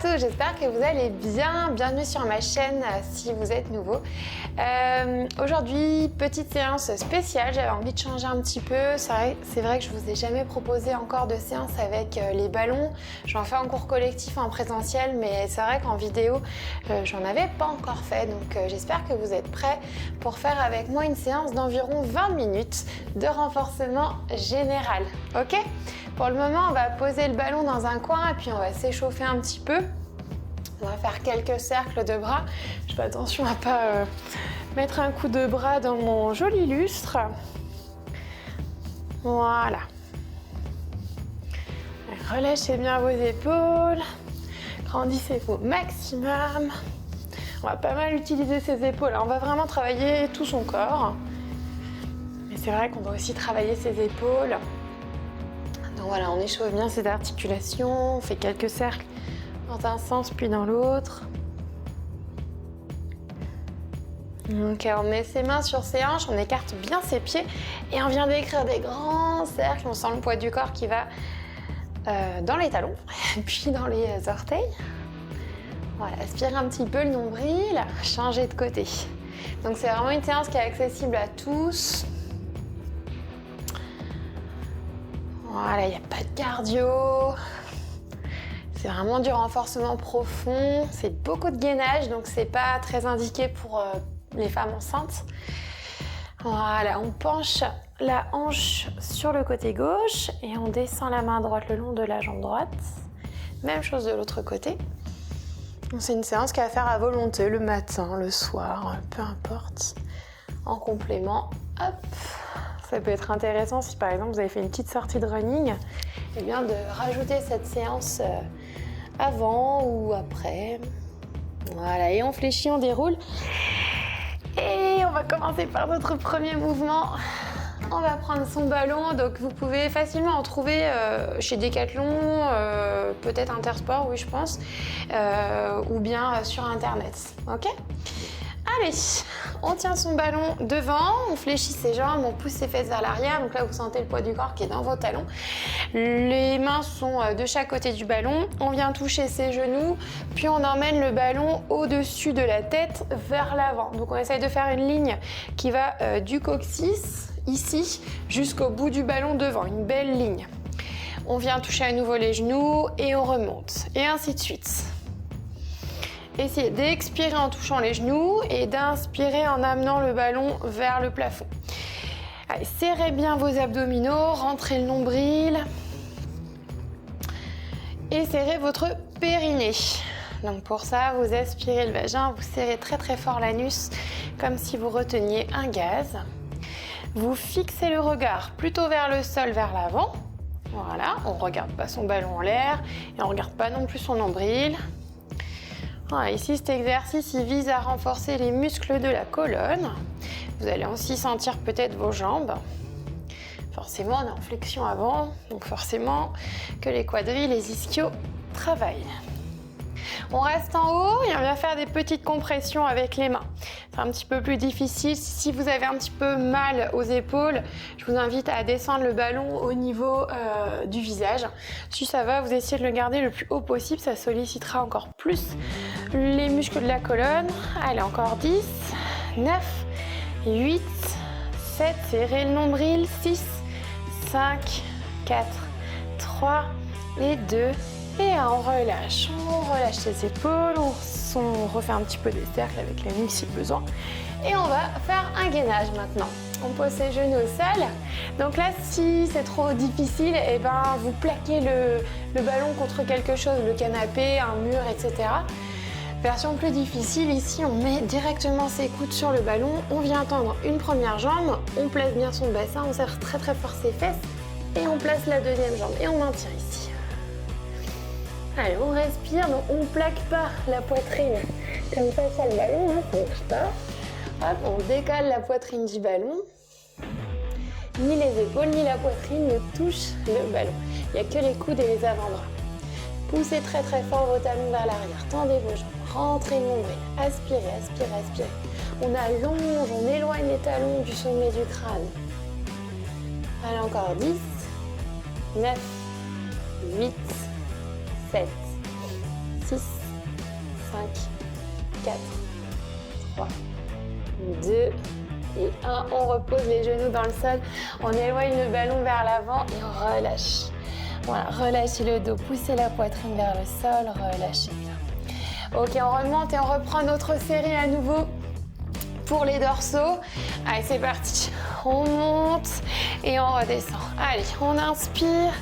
tous, j'espère que vous allez bien. Bienvenue sur ma chaîne si vous êtes nouveau. Aujourd'hui, petite séance spéciale, j'avais envie de changer un petit peu. C'est vrai que je vous ai jamais proposé encore de séance avec les ballons. J'en fais en cours collectif, en présentiel, mais c'est vrai qu'en vidéo, j'en avais pas encore fait. Donc j'espère que vous êtes prêts pour faire avec moi une séance d'environ 20 minutes de renforcement général. Ok ? Pour le moment, on va poser le ballon dans un coin et puis on va s'échauffer un petit peu. On va faire quelques cercles de bras. Je fais attention à pas mettre un coup de bras dans mon joli lustre. Voilà. Relâchez bien vos épaules. Grandissez au maximum. On va pas mal utiliser ses épaules. On va vraiment travailler tout son corps. Mais c'est vrai qu'on doit aussi travailler ses épaules. Donc voilà, on échauffe bien ses articulations, on fait quelques cercles dans un sens puis dans l'autre. Donc on met ses mains sur ses hanches, on écarte bien ses pieds et on vient d'écrire des grands cercles. On sent le poids du corps qui va dans les talons puis dans les orteils. Voilà, aspirez un petit peu le nombril, changez de côté. Donc c'est vraiment une séance qui est accessible à tous. Voilà, il n'y a pas de cardio. C'est vraiment du renforcement profond. C'est beaucoup de gainage, donc c'est pas très indiqué pour les femmes enceintes. Voilà, on penche la hanche sur le côté gauche et on descend la main droite le long de la jambe droite. Même chose de l'autre côté. C'est une séance qui va faire à volonté le matin, le soir, peu importe. En complément, hop. Ça peut être intéressant si par exemple vous avez fait une petite sortie de running, et bien de rajouter cette séance avant ou après. Voilà, et on fléchit, on déroule. Et on va commencer par notre premier mouvement. On va prendre son ballon, donc vous pouvez facilement en trouver chez Decathlon, peut-être Intersport, oui je pense, ou bien sur internet, ok ? Allez, on tient son ballon devant, on fléchit ses jambes, on pousse ses fesses vers l'arrière. Donc là, vous sentez le poids du corps qui est dans vos talons. Les mains sont de chaque côté du ballon. On vient toucher ses genoux, puis on emmène le ballon au-dessus de la tête vers l'avant. Donc on essaye de faire une ligne qui va du coccyx, ici, jusqu'au bout du ballon devant. Une belle ligne. On vient toucher à nouveau les genoux et on remonte. Et ainsi de suite. Essayez d'expirer en touchant les genoux et d'inspirer en amenant le ballon vers le plafond. Allez, serrez bien vos abdominaux, rentrez le nombril et serrez votre périnée. Donc pour ça, vous aspirez le vagin, vous serrez très très fort l'anus comme si vous reteniez un gaz. Vous fixez le regard plutôt vers le sol, vers l'avant. Voilà, on ne regarde pas son ballon en l'air et on ne regarde pas non plus son nombril. Voilà, ici, cet exercice il vise à renforcer les muscles de la colonne. Vous allez aussi sentir peut-être vos jambes. Forcément, on est en flexion avant, donc forcément que les quadrilles, les ischios travaillent. On reste en haut et on vient faire des petites compressions avec les mains. C'est un petit peu plus difficile. Si vous avez un petit peu mal aux épaules, je vous invite à descendre le ballon au niveau du visage. Si ça va, vous essayez de le garder le plus haut possible. Ça sollicitera encore plus les muscles de la colonne. Allez, encore 10, 9, 8, 7. Serrez le nombril. 6, 5, 4, 3 et 2. Et on relâche les épaules, on refait un petit peu des cercles avec les nuques si besoin. Et on va faire un gainage maintenant. On pose ses genoux au sol. Donc là, si c'est trop difficile, et ben vous plaquez le ballon contre quelque chose, le canapé, un mur, etc. Version plus difficile, ici on met directement ses coudes sur le ballon, on vient tendre une première jambe, on place bien son bassin, on serre très très fort ses fesses et on place la deuxième jambe et on maintient ici. Allez, on respire, donc on ne plaque pas la poitrine comme ça sur le ballon, hein, ça ne marche pas. Hop, on décale la poitrine du ballon. Ni les épaules, ni la poitrine ne touchent le ballon. Il n'y a que les coudes et les avant-bras. Poussez très très fort vos talons vers l'arrière, tendez vos jambes, rentrez le nombril, aspirez, aspirez, aspirez. On allonge, on éloigne les talons du sommet du crâne. Allez, encore 10, 9, 8, 7, 6, 5, 4, 3, 2 et 1. On repose les genoux dans le sol. On éloigne le ballon vers l'avant et on relâche. Voilà, relâchez le dos, poussez la poitrine vers le sol, relâchez bien. Ok, on remonte et on reprend notre série à nouveau pour les dorsaux. Allez, c'est parti. On monte et on redescend. Allez, on inspire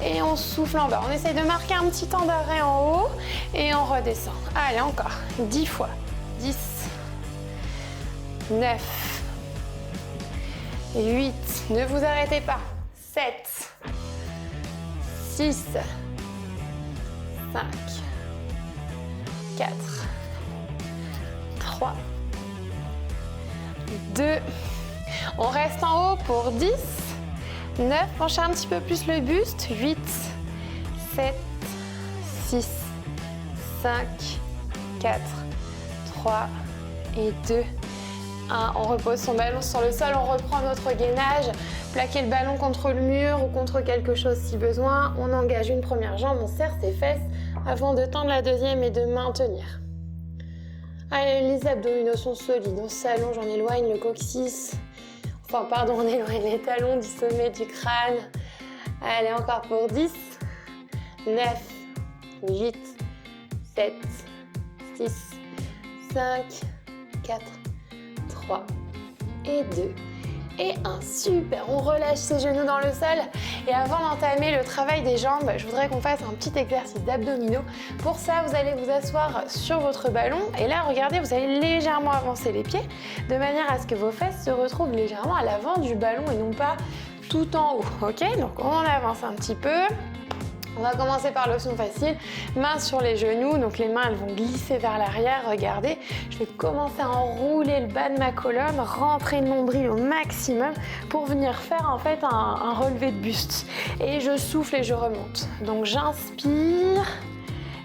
et on souffle en bas. On essaye de marquer un petit temps d'arrêt en haut et on redescend. Allez, encore 10 fois. 10, 9, 8, ne vous arrêtez pas. 7, 6, 5, 4, 3, 2, on reste en haut pour 10, 9, penchez un petit peu plus le buste, 8, 7, 6, 5, 4, 3 et 2, 1. On repose son ballon sur le sol, on reprend notre gainage, plaquez le ballon contre le mur ou contre quelque chose si besoin. On engage une première jambe, on serre ses fesses avant de tendre la deuxième et de maintenir. Allez, les abdominaux sont solides, on s'allonge, on éloigne le coccyx. Enfin, pardon, on éloigne les talons du sommet du crâne. Allez, encore pour 10, 9, 8, 7, 6, 5, 4, 3 et 2 et 1. Super, on relâche ses genoux dans le sol. Et avant d'entamer le travail des jambes, je voudrais qu'on fasse un petit exercice d'abdominaux. Pour ça, vous allez vous asseoir sur votre ballon. Et là, regardez, vous allez légèrement avancer les pieds de manière à ce que vos fesses se retrouvent légèrement à l'avant du ballon et non pas tout en haut. Ok, donc on avance un petit peu. On va commencer par l'option facile, mains sur les genoux, donc les mains elles vont glisser vers l'arrière, regardez. Je vais commencer à enrouler le bas de ma colonne, rentrer le nombril au maximum pour venir faire en fait un relevé de buste. Et je souffle et je remonte. Donc j'inspire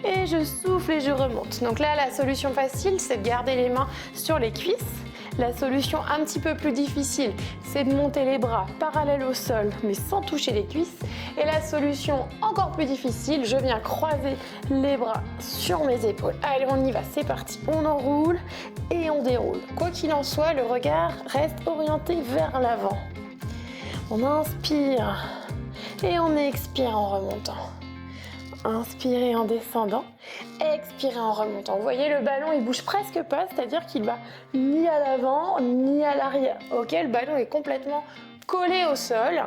et je souffle et je remonte. Donc là la solution facile c'est de garder les mains sur les cuisses. La solution un petit peu plus difficile, c'est de monter les bras parallèles au sol, mais sans toucher les cuisses. Et la solution encore plus difficile, je viens croiser les bras sur mes épaules. Allez, on y va, c'est parti. On enroule et on déroule. Quoi qu'il en soit, le regard reste orienté vers l'avant. On inspire et on expire en remontant. Inspirez en descendant, expirez en remontant. Vous voyez, le ballon, il bouge presque pas, c'est-à-dire qu'il va ni à l'avant, ni à l'arrière. Ok, le ballon est complètement collé au sol.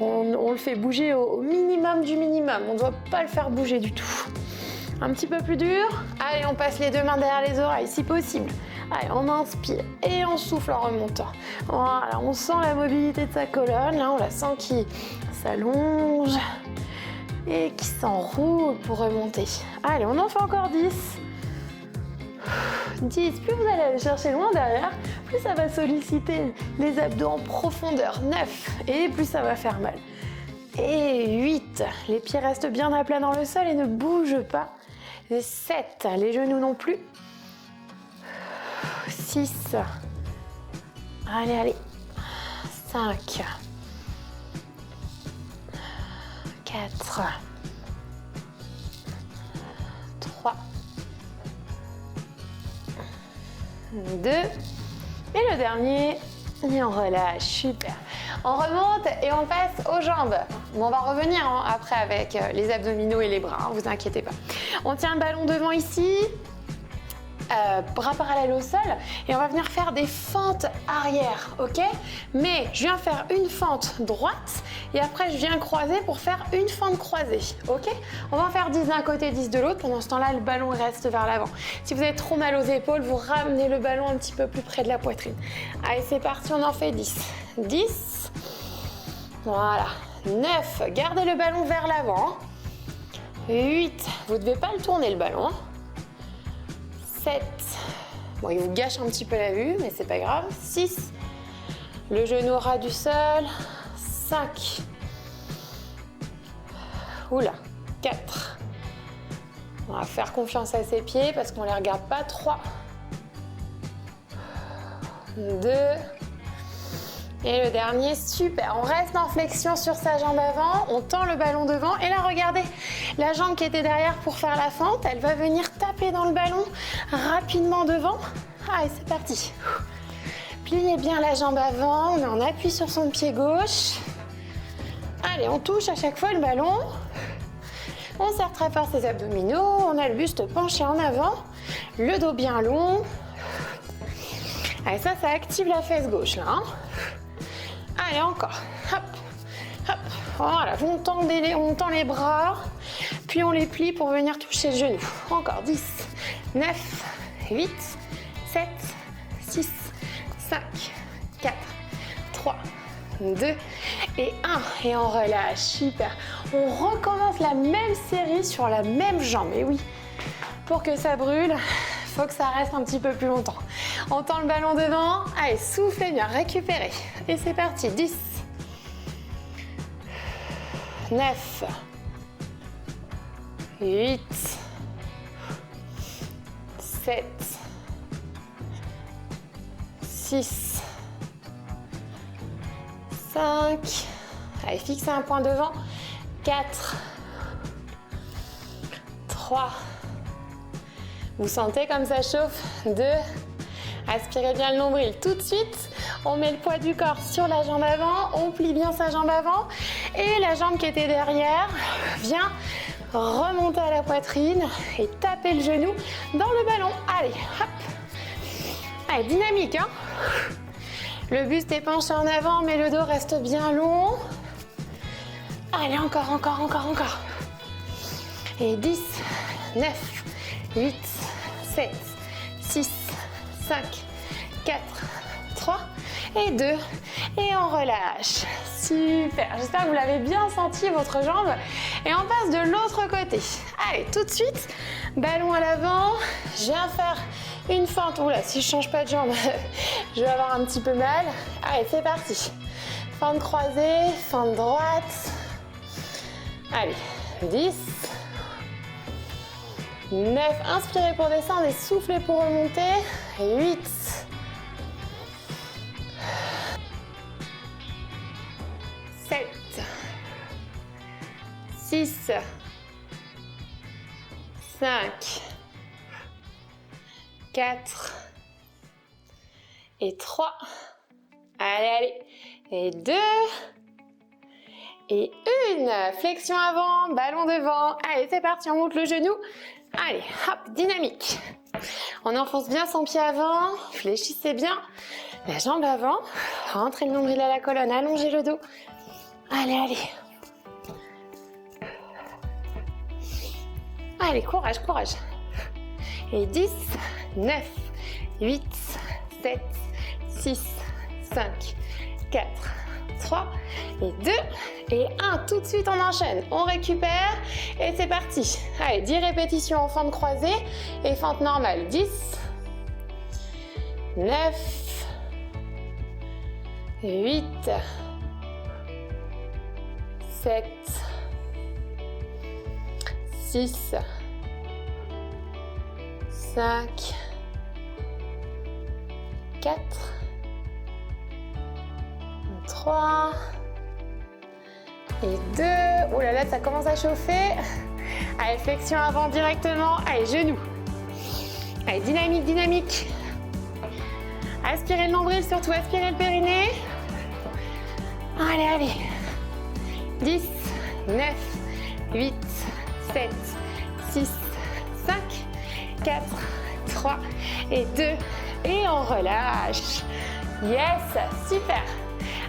On le fait bouger au minimum du minimum. On ne doit pas le faire bouger du tout. Un petit peu plus dur. Allez, on passe les deux mains derrière les oreilles, si possible. Allez, on inspire et on souffle en remontant. Voilà, on sent la mobilité de sa colonne. Là, on la sent qui s'allonge et qui s'enroule pour remonter. Allez, on en fait encore 10. 10, plus vous allez aller chercher loin derrière, plus ça va solliciter les abdos en profondeur. 9, et plus ça va faire mal. Et 8, les pieds restent bien à plat dans le sol et ne bougent pas. 7, les genoux non plus. 6, allez, 5, 4, 3, 2, et le dernier, et on relâche, super. On remonte et on passe aux jambes. Bon, on va revenir après avec les abdominaux et les bras, vous inquiétez pas. On tient le ballon devant ici, bras parallèles au sol, et on va venir faire des fentes arrière, ok? Mais je viens faire une fente droite et après je viens croiser pour faire une fente croisée, ok? On va en faire 10 d'un côté, 10 de l'autre. Pendant ce temps-là, le ballon reste vers l'avant. Si vous avez trop mal aux épaules, vous ramenez le ballon un petit peu plus près de la poitrine. Allez, c'est parti, on en fait 10. 10, voilà. 9, gardez le ballon vers l'avant. 8, vous ne devez pas le tourner le ballon. 7, bon, il vous gâche un petit peu la vue, mais c'est pas grave. 6, le genou au ras du sol. 5, oula, 4, on va faire confiance à ses pieds parce qu'on les regarde pas. 3, 2, Et le dernier, super. On reste en flexion sur sa jambe avant, on tend le ballon devant. Et là, regardez, la jambe qui était derrière pour faire la fente, elle va venir taper dans le ballon rapidement devant. Allez, c'est parti. Pliez bien la jambe avant, on met en appui sur son pied gauche. Allez, on touche à chaque fois le ballon. On serre très fort ses abdominaux, on a le buste penché en avant, le dos bien long. Allez, ça active la fesse gauche là. Hein. Allez, encore. Hop, hop. Voilà, on tend les bras, puis on les plie pour venir toucher le genou. Encore 10, 9, 8, 7, 6, 5, 4, 3, 2 et 1. Et on relâche, super. On recommence la même série sur la même jambe. Et oui, pour que ça brûle, faut que ça reste un petit peu plus longtemps. On tend le ballon devant. Allez, soufflez bien, récupérez. Et c'est parti, 10, 9, 8, 7, 6, 5, allez, fixez un point devant, 4, 3, vous sentez comme ça chauffe, 2, aspirez bien le nombril tout de suite, on met le poids du corps sur la jambe avant, on plie bien sa jambe avant et la jambe qui était derrière vient remonter à la poitrine et taper le genou dans le ballon. Allez, hop, allez, dynamique, hein. Le buste est penché en avant, mais le dos reste bien long. Allez, encore. Et 10, 9, 8, 7, 6, 5, 4, 3 et 2. Et on relâche. Super, j'espère que vous l'avez bien senti, votre jambe. Et on passe de l'autre côté. Allez, tout de suite, ballon à l'avant. Je viens faire une fente. Oula, si je change pas de jambe, je vais avoir un petit peu mal. Allez, c'est parti. Fente croisée, fente droite. Allez, 10, 9, inspirez pour descendre et soufflez pour remonter. 8, 7, 6, 5, 4 et 3. Allez. Et 2 et 1. Flexion avant, ballon devant. Allez, c'est parti, on monte le genou. Allez, hop, dynamique. On enfonce bien son pied avant, fléchissez bien la jambe avant. Rentrez le nombril à la colonne, allongez le dos. Allez. Allez, courage. Et 10, 9, 8, 7, 6, 5, 4, 3 et 2 et 1. Tout de suite, on enchaîne. On récupère et c'est parti. Allez, 10 répétitions en fente croisée et fente normale. 10, 9, 8, 7, 6, 5, 4, 3 et 2. Oh là là, ça commence à chauffer. Allez, flexion avant directement. Allez, genoux. Allez, dynamique. Aspirez le nombril, surtout aspirez le périnée. Allez. 10, 9, 8, 7, 6, 5, 4, 3 et 2. Et on relâche. Yes, super.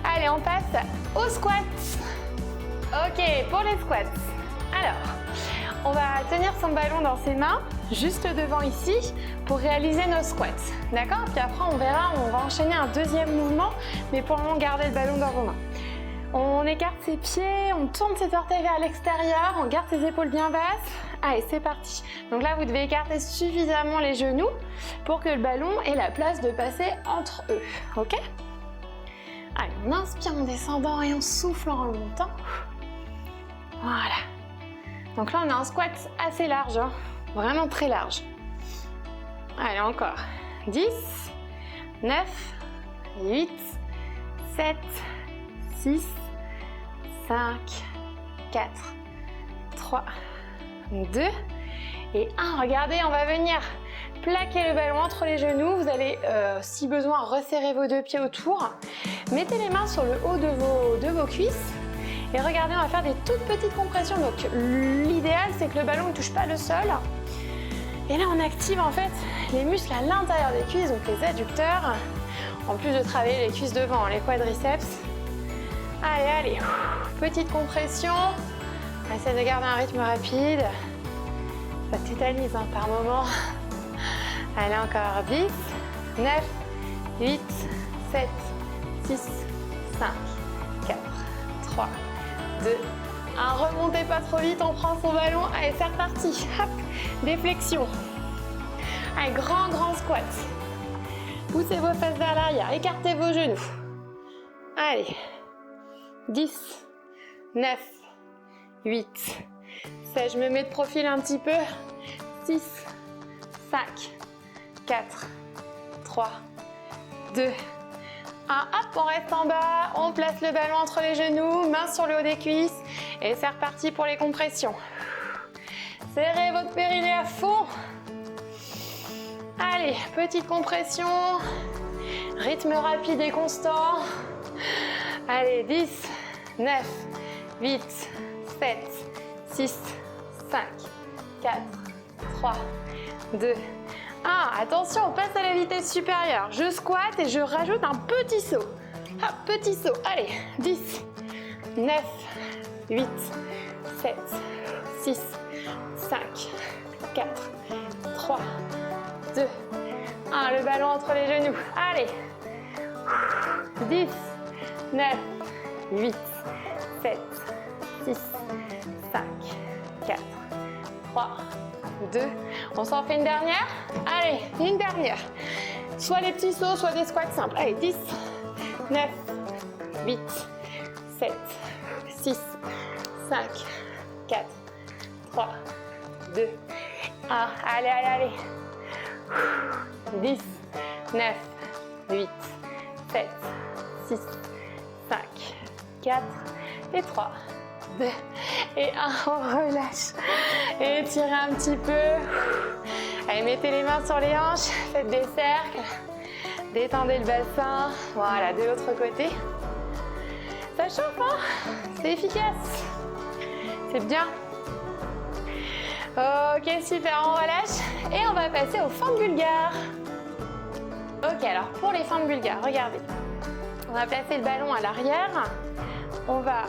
Allez, on passe aux squats. Ok, pour les squats. Alors, on va tenir son ballon dans ses mains, juste devant ici, pour réaliser nos squats. D'accord? Puis après, on verra, on va enchaîner un deuxième mouvement, mais pour le moment, gardez le ballon dans vos mains. On écarte ses pieds, on tourne ses orteils vers l'extérieur, on garde ses épaules bien basses. Allez, c'est parti. Donc là, vous devez écarter suffisamment les genoux pour que le ballon ait la place de passer entre eux. Ok? Allez, on inspire en descendant et on souffle en remontant. Voilà. Donc là, on a un squat assez large, hein, vraiment très large. Allez, encore. 10, 9, 8, 7, 6, 5, 4, 3, 2 et 1. Regardez, on va venir plaquer le ballon entre les genoux. Vous allez, si besoin, resserrer vos deux pieds autour. Mettez les mains sur le haut de vos cuisses. Et regardez, on va faire des toutes petites compressions. Donc l'idéal, c'est que le ballon ne touche pas le sol. Et là, on active en fait les muscles à l'intérieur des cuisses, donc les adducteurs. En plus de travailler les cuisses devant, les quadriceps. Allez, allez. Petite compression. Essayez de garder un rythme rapide. Ça tétanise par moment. Allez, encore 10, 9, 8, 7, 6, 5, 4, 3, 2, 1. Remontez pas trop vite, on prend son ballon. Allez, c'est reparti. Hop, des flexions. Allez, grand squat. Poussez vos fesses vers l'arrière, écartez vos genoux. Allez, 10, 9, 8, 7, je me mets de profil un petit peu. 6, 5, 4, 3, 2, 1. Hop, on reste en bas, on place le ballon entre les genoux, main sur le haut des cuisses et c'est reparti pour les compressions. Serrez votre périnée à fond. Allez, petite compression, rythme rapide et constant. Allez, 10, 9, 8, 7, 6, 5, 4, 3, 2, 1. Attention, on passe à la vitesse supérieure. Je squatte et je rajoute un petit saut. Hop, petit saut. Allez, 10, 9, 8, 7, 6, 5, 4, 3, 2, 1. Le ballon entre les genoux. Allez. 10, 9, 8, 7, 6, 5, 4, 3, 2. On s'en fait une dernière? Allez, une dernière. Soit les petits sauts, soit des squats simples. Allez, 10, 9, 8, 7, 6, 5, 4, 3, 2, 1. Allez, allez, allez. 10, 9, 8, 7, 6, 5, 4 et 3, 2 et 1. On relâche. Et étirez un petit peu. Allez, mettez les mains sur les hanches, faites des cercles. Détendez le bassin. Voilà, de l'autre côté. Ça chauffe, hein? C'est efficace. C'est bien. Ok, super, on relâche. Et on va passer aux fentes bulgares. Ok, alors pour les fentes bulgares, regardez. On va placer le ballon à l'arrière. On va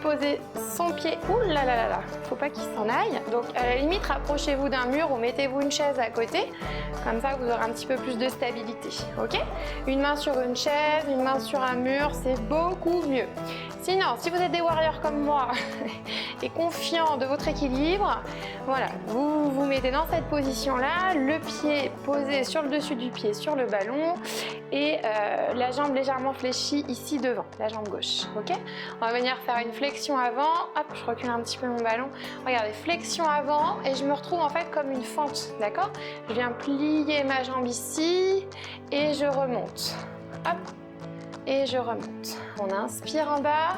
poser son pied. Ouh là là là là, faut pas qu'il s'en aille. Donc à la limite, rapprochez-vous d'un mur ou mettez-vous une chaise à côté. Comme ça, vous aurez un petit peu plus de stabilité. Ok? Une main sur une chaise, une main sur un mur, c'est beaucoup mieux. Sinon, si vous êtes des warriors comme moi et confiants de votre équilibre, voilà, vous vous mettez dans cette position-là, le pied posé sur le dessus du pied sur le ballon et la jambe légèrement fléchie ici devant, la jambe gauche. Ok? On va venir faire une flexion avant. Hop, je recule un petit peu mon ballon. Regardez, flexion avant et je me retrouve en fait comme une fente, d'accord? Je viens plier ma jambe ici et je remonte. Hop. Et je remonte. On inspire en bas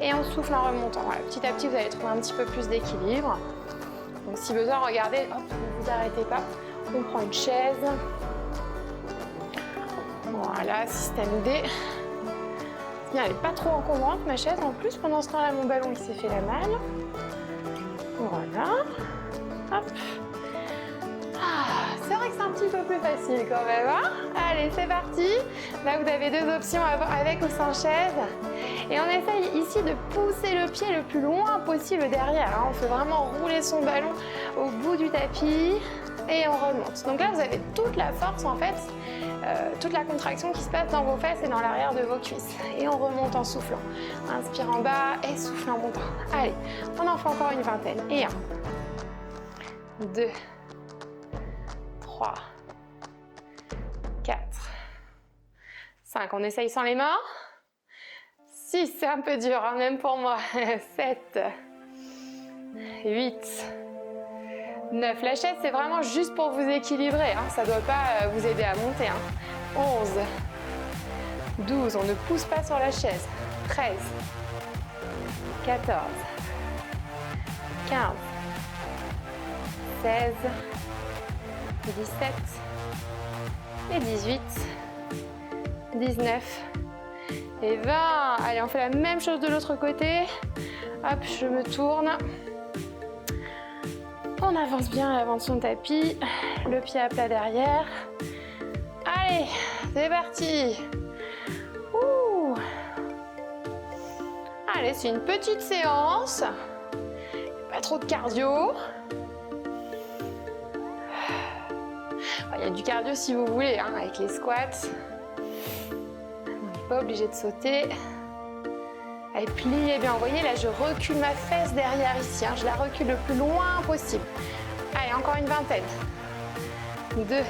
et on souffle en remontant. Voilà, petit à petit, vous allez trouver un petit peu plus d'équilibre. Donc si besoin, regardez, hop, ne vous arrêtez pas. On prend une chaise. Voilà, système D. Elle n'est pas trop encombrante, ma chaise. En plus, pendant ce temps-là, mon ballon, il s'est fait la malle. Voilà. Hop. C'est vrai que c'est un petit peu plus facile quand même, hein? Allez, c'est parti. Là, vous avez deux options, avec ou sans chaise. Et on essaye ici de pousser le pied le plus loin possible derrière, hein. On fait vraiment rouler son ballon au bout du tapis et on remonte. Donc là, vous avez toute la force en fait, toute la contraction qui se passe dans vos fesses et dans l'arrière de vos cuisses. Et on remonte en soufflant. Inspire en bas et souffle en montant. Allez, on en fait encore une vingtaine. Et 1, 2, 3, 4, 5. On essaye sans les mains. 6, c'est un peu dur, hein, même pour moi. 7, 8, 9. La chaise, c'est vraiment juste pour vous équilibrer. Hein. Ça ne doit pas vous aider à monter. Hein. 11, 12, on ne pousse pas sur la chaise. 13, 14, 15, 16, 17 et 18, 19 et 20. Allez, on fait la même chose de l'autre côté. Hop, je me tourne. On avance bien à l'avant de son tapis. Le pied à plat derrière. Allez, c'est parti. Ouh. Allez, c'est une petite séance. Pas trop de cardio. Il y a du cardio si vous voulez, hein, avec les squats. On n'est pas obligé de sauter. Allez, pliez bien. Vous voyez, là, je recule ma fesse derrière ici. Hein. Je la recule le plus loin possible. Allez, encore une vingtaine. 2,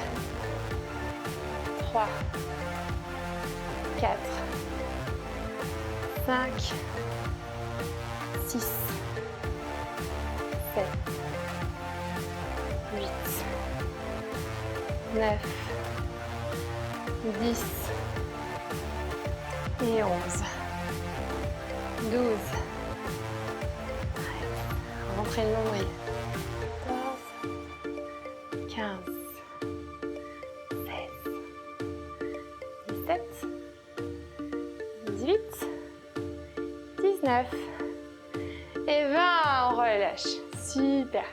3, 4, 5, 6, 7, 8, 9, 10 et 11, 12. Rentrez le nombril. 14, 15, 16, 17, 18, 19 et 20. On relâche. Super.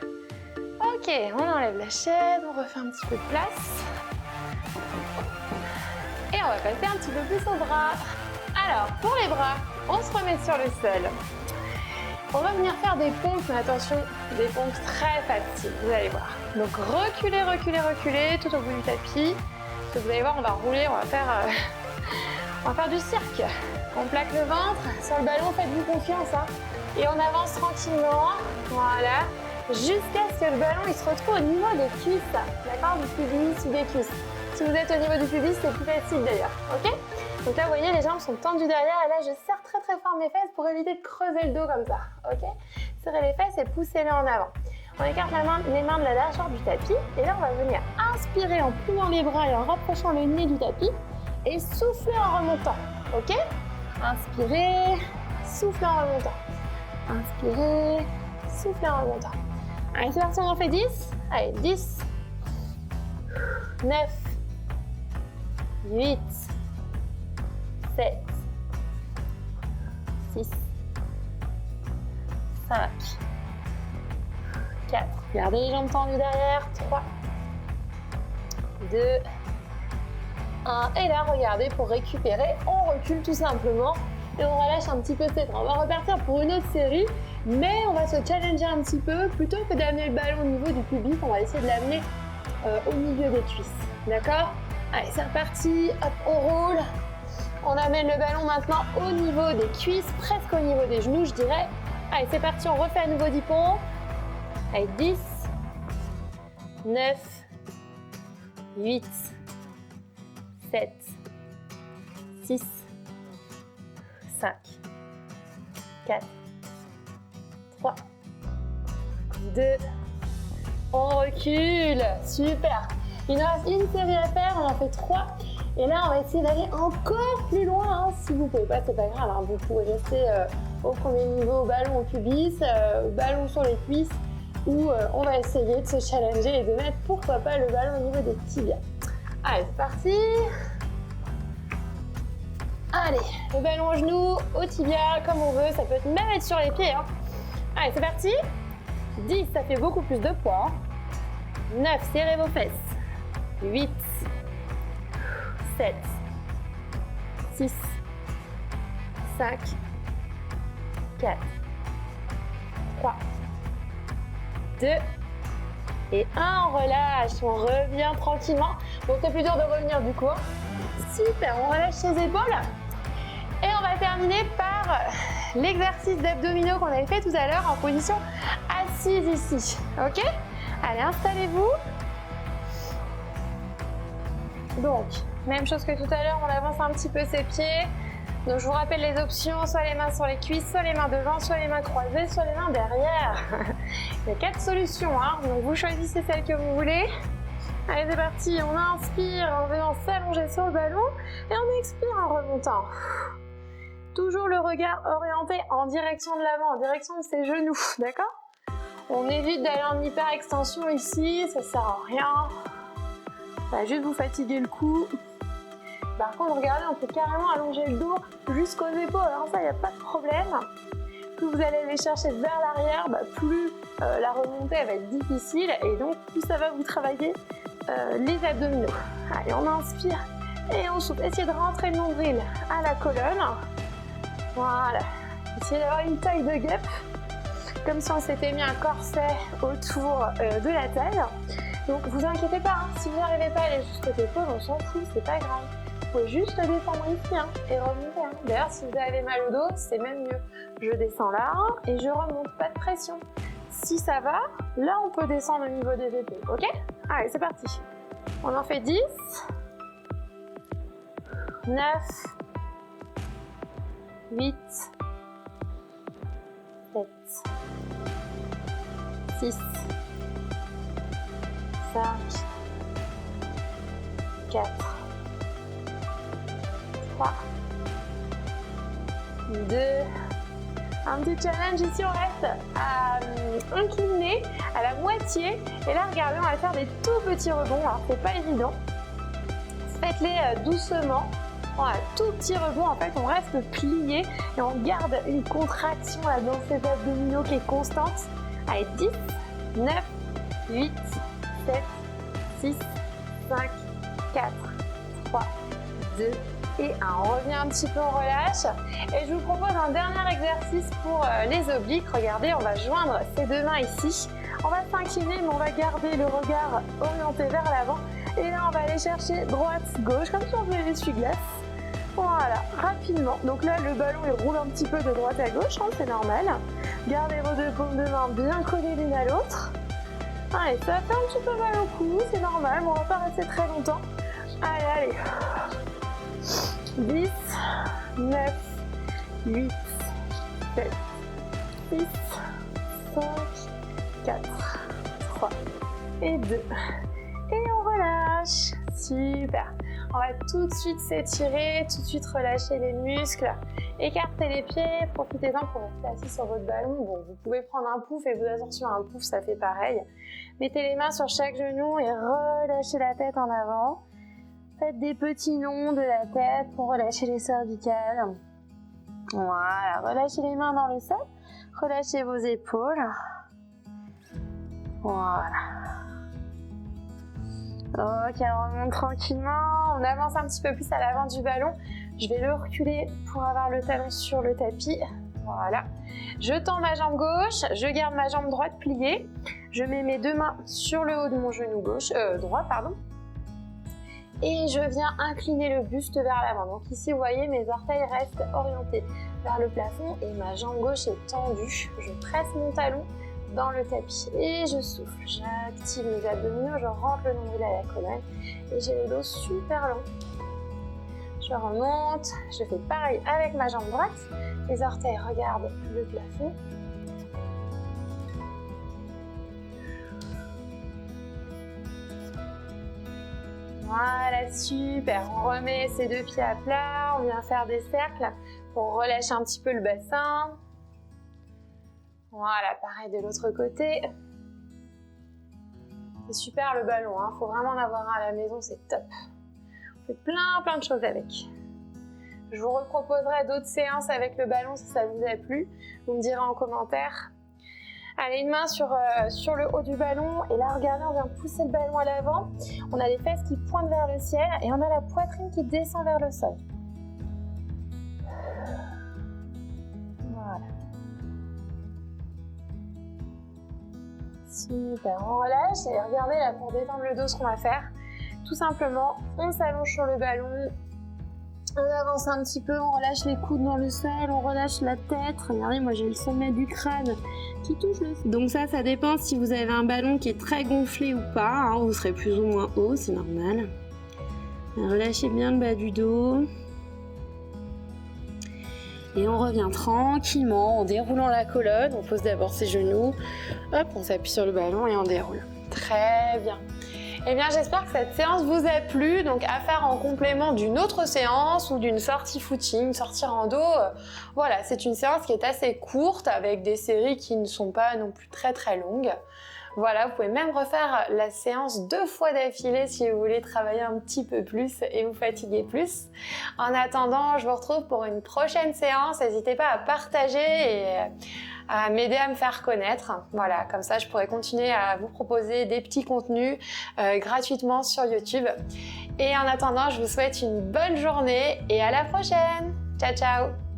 Ok, on enlève la chaise, on refait un petit peu de place. Et on va passer un petit peu plus aux bras. Alors, pour les bras, on se remet sur le sol. On va venir faire des pompes, mais attention, des pompes très faciles, vous allez voir. Donc reculez, reculez, reculez tout au bout du tapis. Vous allez voir, on va rouler, on va faire du cirque. On plaque le ventre, sur le ballon, faites-vous confiance. Hein. Et on avance tranquillement, voilà, jusqu'à ce que le ballon il se retrouve au niveau des cuisses, d'accord, du pubis ou des cuisses. Si vous êtes au niveau du pubis, c'est plus facile d'ailleurs, ok? Donc là, vous voyez, les jambes sont tendues derrière et là, je serre très très fort mes fesses pour éviter de creuser le dos comme ça, ok? Serrez les fesses et poussez-les en avant. On écarte les mains de la largeur du tapis et là, on va venir inspirer en pliant les bras et en rapprochant le nez du tapis et souffler en remontant, ok? Inspirez, soufflez en remontant. Inspirez, soufflez en remontant. Allez, c'est parti, on en fait 10. Allez, 10, 9, 8, 7, 6, 5, 4. Gardez les jambes tendues derrière. 3, 2, 1. Et là, regardez, pour récupérer, on recule tout simplement et on relâche un petit peu ses bras. On va repartir pour une autre série, mais on va se challenger un petit peu. Plutôt que d'amener le ballon au niveau du pubis, on va essayer de l'amener au milieu des cuisses. D'accord? Allez, c'est reparti. Hop, on roule. On amène le ballon maintenant au niveau des cuisses, presque au niveau des genoux, je dirais. Allez, c'est parti, on refait à nouveau 10 pompes. Allez, 10, 9, 8, 7, 6, 5, 4, 3, 2, on recule. Super. Il nous reste une série à faire, on en fait 3. Et là, on va essayer d'aller encore plus loin. Hein. Si vous ne pouvez pas, c'est pas grave. Hein. Vous pouvez rester au premier niveau, ballon au pubis, ballon sur les cuisses, ou on va essayer de se challenger et de mettre, pourquoi pas, le ballon au niveau des tibias. Allez, c'est parti. Allez, le ballon au genou, au tibia, comme on veut. Ça peut même être sur les pieds. Hein. Allez, c'est parti. 10, ça fait beaucoup plus de poids. 9, serrez vos fesses. 8, 7, 6, 5, 4, 3, 2 et 1. On relâche, on revient tranquillement. Bon, c'est plus dur de revenir du coup. Super, on relâche ses épaules. Et on va terminer par l'exercice d'abdominaux qu'on avait fait tout à l'heure en position assise ici. Ok? Allez, installez-vous. Donc, même chose que tout à l'heure, on avance un petit peu ses pieds. Donc, je vous rappelle les options, soit les mains sur les cuisses, soit les mains devant, soit les mains croisées, soit les mains derrière. Il y a 4 solutions, hein. Donc vous choisissez celle que vous voulez. Allez, c'est parti, on inspire en venant s'allonger sur le ballon et on expire en remontant. Toujours le regard orienté en direction de l'avant, en direction de ses genoux, d'accord? On évite d'aller en hyper extension ici, ça sert à rien. Ça va juste vous fatiguer le cou. Par contre, regardez, on peut carrément allonger le dos jusqu'aux épaules, hein, ça, il n'y a pas de problème. Plus vous allez les chercher vers l'arrière, plus la remontée elle va être difficile et donc plus ça va vous travailler les abdominaux. Allez, on inspire et on souffle. Essayez de rentrer le nombril à la colonne. Voilà. Essayez d'avoir une taille de guêpe, comme si on s'était mis un corset autour de la taille. Donc vous inquiétez pas, hein, si vous n'arrivez pas à aller jusqu'aux épaules, on s'en fout, c'est pas grave. Vous pouvez juste descendre ici hein, et remonter. Hein. D'ailleurs, si vous avez mal au dos, c'est même mieux. Je descends là et je remonte, pas de pression. Si ça va, là on peut descendre au niveau des épaules, ok? Allez, c'est parti. On en fait 10, 9, 8, 7, 6, 5, 4, 3, 2, un petit challenge ici, on reste incliné à la moitié et là regardez, on va faire des tout petits rebonds, alors c'est pas évident, faites-les doucement. Voilà, tout petit rebond, en fait on reste plié et on garde une contraction là dans ces abdominaux qui est constante. Allez, 10, 9, 8, 7, 6, 5, 4, 3, 2 et 1. On revient un petit peu, on relâche. Et je vous propose un dernier exercice pour les obliques. Regardez, on va joindre ces deux mains ici. On va s'incliner, mais on va garder le regard orienté vers l'avant. Et là, on va aller chercher droite-gauche, comme si on faisait l'essuie-glace. Voilà, rapidement. Donc là, le ballon, il roule un petit peu de droite à gauche, hein, c'est normal. Gardez vos deux paumes de main bien collées l'une à l'autre. Allez, ça fait un petit peu mal au cou, c'est normal, mais on va pas rester très longtemps. Allez, allez. 10, 9, 8, 7, 6, 5, 4, 3 et 2. Et on relâche. Super. On va tout de suite s'étirer, tout de suite relâcher les muscles. Écartez les pieds, profitez-en pour rester assis sur votre ballon. Bon, vous pouvez prendre un pouf et vous asseoir sur un pouf, ça fait pareil. Mettez les mains sur chaque genou et relâchez la tête en avant. Faites des petits longs de la tête pour relâcher les cervicales. Voilà, relâchez les mains dans le sol, relâchez vos épaules. Voilà. Ok, on remonte tranquillement, on avance un petit peu plus à l'avant du ballon. Je vais le reculer pour avoir le talon sur le tapis. Voilà. Je tends ma jambe gauche, je garde ma jambe droite pliée. Je mets mes deux mains sur le haut de mon genou droit, pardon. Et je viens incliner le buste vers l'avant. Donc ici, vous voyez, mes orteils restent orientés vers le plafond et ma jambe gauche est tendue. Je presse mon talon dans le tapis et je souffle. J'active mes abdominaux, je rentre le nombril à la colonne et j'ai le dos super long. Je remonte, je fais pareil avec ma jambe droite. Les orteils regardent le plafond. Voilà, super. On remet ses deux pieds à plat, on vient faire des cercles pour relâcher un petit peu le bassin. Voilà, pareil de l'autre côté. C'est super le ballon, hein. Faut vraiment en avoir un à la maison, c'est top. On fait plein de choses avec. Je vous reproposerai d'autres séances avec le ballon si ça vous a plu. Vous me direz en commentaire. Allez, une main sur le haut du ballon. Et là, regardez, on vient pousser le ballon à l'avant. On a les fesses qui pointent vers le ciel et on a la poitrine qui descend vers le sol. Voilà. Super, on relâche. Et regardez là, pour détendre le dos, ce qu'on va faire. Tout simplement, on s'allonge sur le ballon. On avance un petit peu, on relâche les coudes dans le sol, on relâche la tête. Regardez, moi j'ai le sommet du crâne qui touche le sol. Donc ça dépend si vous avez un ballon qui est très gonflé ou pas. Hein, vous serez plus ou moins haut, c'est normal. Relâchez bien le bas du dos. Et on revient tranquillement en déroulant la colonne. On pose d'abord ses genoux. Hop, on s'appuie sur le ballon et on déroule. Très bien. Eh bien, j'espère que cette séance vous a plu, donc à faire en complément d'une autre séance ou d'une sortie footing, sortie rando. Voilà, c'est une séance qui est assez courte avec des séries qui ne sont pas non plus très longues. Voilà, vous pouvez même refaire la séance 2 fois d'affilée si vous voulez travailler un petit peu plus et vous fatiguer plus. En attendant, je vous retrouve pour une prochaine séance. N'hésitez pas à partager et à m'aider à me faire connaître. Voilà, comme ça je pourrai continuer à vous proposer des petits contenus gratuitement sur YouTube. Et en attendant, je vous souhaite une bonne journée et à la prochaine. Ciao, ciao!